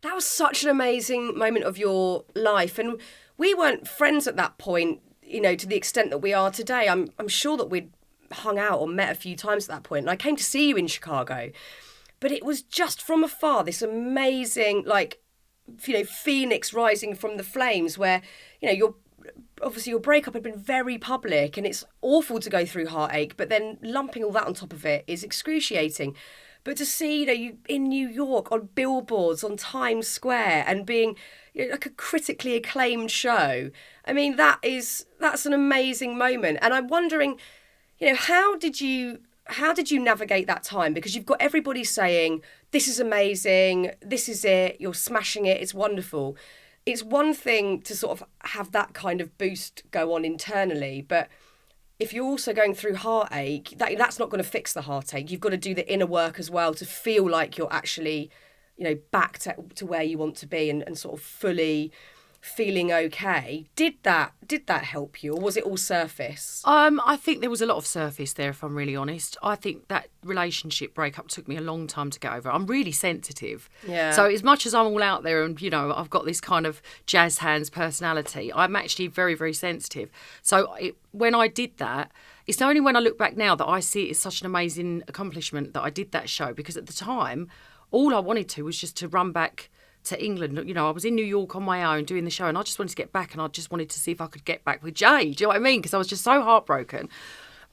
that was such an amazing moment of your life. And we weren't friends at that point, you know, to the extent that we are today. I'm sure that we'd hung out or met a few times at that point. And I came to see you in Chicago. But it was just from afar, this amazing, like, you know, phoenix rising from the flames where, you know, your breakup had been very public and it's awful to go through heartache, but then lumping all that on top of it is excruciating. But to see, you know, you in New York on billboards on Times Square and being, you know, like a critically acclaimed show, I mean, that's an amazing moment. And I'm wondering, you know, how did you navigate that time? Because you've got everybody saying, this is amazing, this is it, you're smashing it, it's wonderful. It's one thing to sort of have that kind of boost go on internally, but if you're also going through heartache, that's not going to fix the heartache. You've got to do the inner work as well to feel like you're actually, you know, back to where you want to be and sort of fully feeling okay. Did that help you, or was it all surface? I think there was a lot of surface there, if I'm really honest. I think that relationship breakup took me a long time to get over. I'm really sensitive. Yeah. So as much as I'm all out there and, you know, I've got this kind of jazz hands personality, I'm actually very, very sensitive. So when I did that, it's only when I look back now that I see it as such an amazing accomplishment that I did that show, because at the time, all I wanted to was just to run back to England. You know, I was in New York on my own doing the show and I just wanted to get back, and I just wanted to see if I could get back with Jay. Do you know what I mean? Because I was just so heartbroken.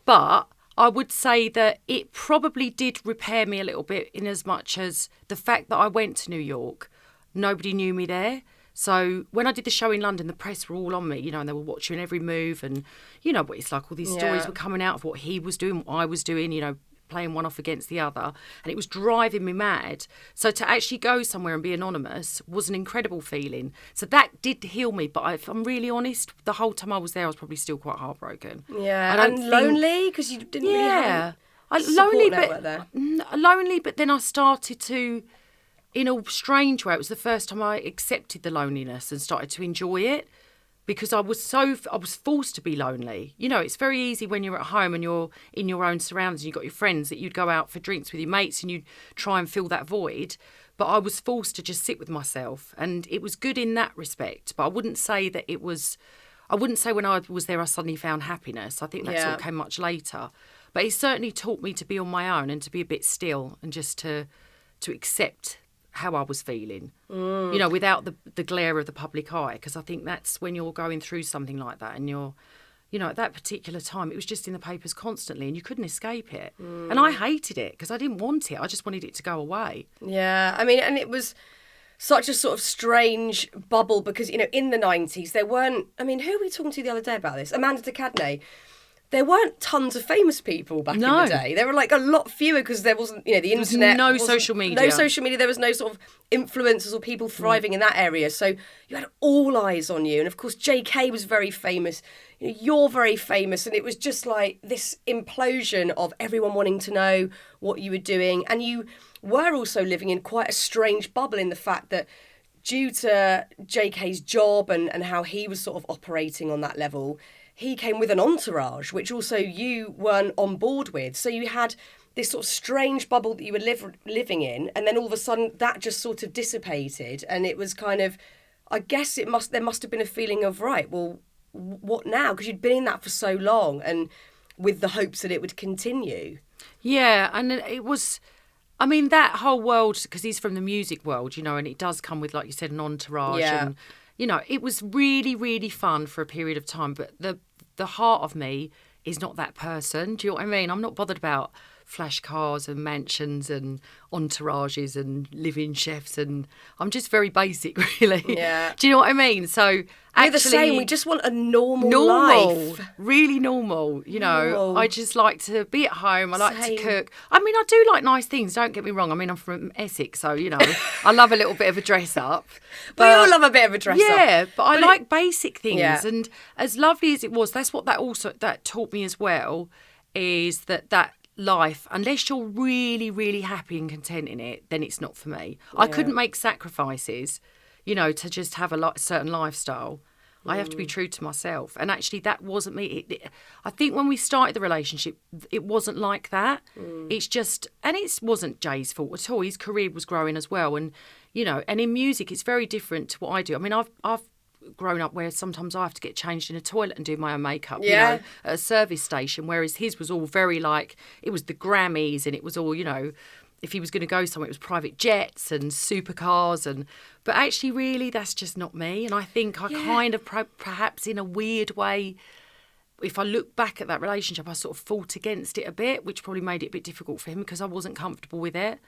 But I would say that it probably did repair me a little bit, in as much as the fact that I went to New York, nobody knew me there. So when I did the show in London, the press were all on me, you know, and they were watching every move, and you know what it's like, all these stories were coming out of what he was doing, what I was doing, you know, playing one off against the other, and it was driving me mad. So to actually go somewhere and be anonymous was an incredible feeling. So that did heal me, but if I'm really honest, the whole time I was there I was probably still quite heartbroken. Yeah, and lonely, because you didn't really have lonely, but then I started to, in a strange way, it was the first time I accepted the loneliness and started to enjoy it. Because I was forced to be lonely. You know, it's very easy when you're at home and you're in your own surroundings and you've got your friends that you'd go out for drinks with your mates and you'd try and fill that void. But I was forced to just sit with myself, and it was good in that respect. But I wouldn't say when I was there I suddenly found happiness. I think that sort of came much later. But it certainly taught me to be on my own and to be a bit still and just to accept how I was feeling, you know, without the glare of the public eye, because I think that's when you're going through something like that and you're, you know, at that particular time it was just in the papers constantly and you couldn't escape it. And I hated it because I didn't want it. I just wanted it to go away. Yeah, I mean, and it was such a sort of strange bubble because, you know, in the 90s there weren't, I mean, who were we talking to the other day about this? Amanda de Cadenet. There weren't tons of famous people back in the day. There were like a lot fewer because there wasn't, you know, the internet. No social media. No social media. There was no sort of influencers or people thriving in that area. So you had all eyes on you. And of course, JK was very famous. You know, you're very famous. And it was just like this implosion of everyone wanting to know what you were doing. And you were also living in quite a strange bubble in the fact that due to JK's job and how he was sort of operating on that level, he came with an entourage, which also you weren't on board with. So you had this sort of strange bubble that you were living in, and then all of a sudden that just sort of dissipated, and it was kind of, I guess there must have been a feeling of, right, well, what now? Because you'd been in that for so long, and with the hopes that it would continue. Yeah, and it was, I mean, that whole world, because he's from the music world, you know, and it does come with, like you said, an entourage. Yeah. And, you know, it was really, really fun for a period of time. But the heart of me is not that person. Do you know what I mean? I'm not bothered about flash cars and mansions and entourages and live-in chefs, and I'm just very basic, really. Yeah. Do you know what I mean? So actually, we're the same. We just want a normal life. Really normal. You know, Normal. I just like to be at home. I like Same. to cook. I mean, I do like nice things. Don't get me wrong. I mean, I'm from Essex, so you know, I love a little bit of a dress up. We all love a bit of a dress up. Yeah, but I like basic things. Yeah. And as lovely as it was, that's what that taught me as well, is that life, unless you're really, really happy and content in it, then it's not for me. I couldn't make sacrifices, you know, to just have a certain lifestyle. I have to be true to myself. And actually, that wasn't me. I think when we started the relationship, it wasn't like that. It's just, and it wasn't Jay's fault at all. His career was growing as well. And, you know, and in music, it's very different to what I do. I mean, I've grown up where sometimes I have to get changed in a toilet and do my own makeup, you know, at a service station, whereas his was all very like, it was the Grammys and it was all, you know, if he was going to go somewhere, it was private jets and supercars. But actually, really, that's just not me. And I think I kind of, perhaps in a weird way, if I look back at that relationship, I sort of fought against it a bit, which probably made it a bit difficult for him because I wasn't comfortable with it.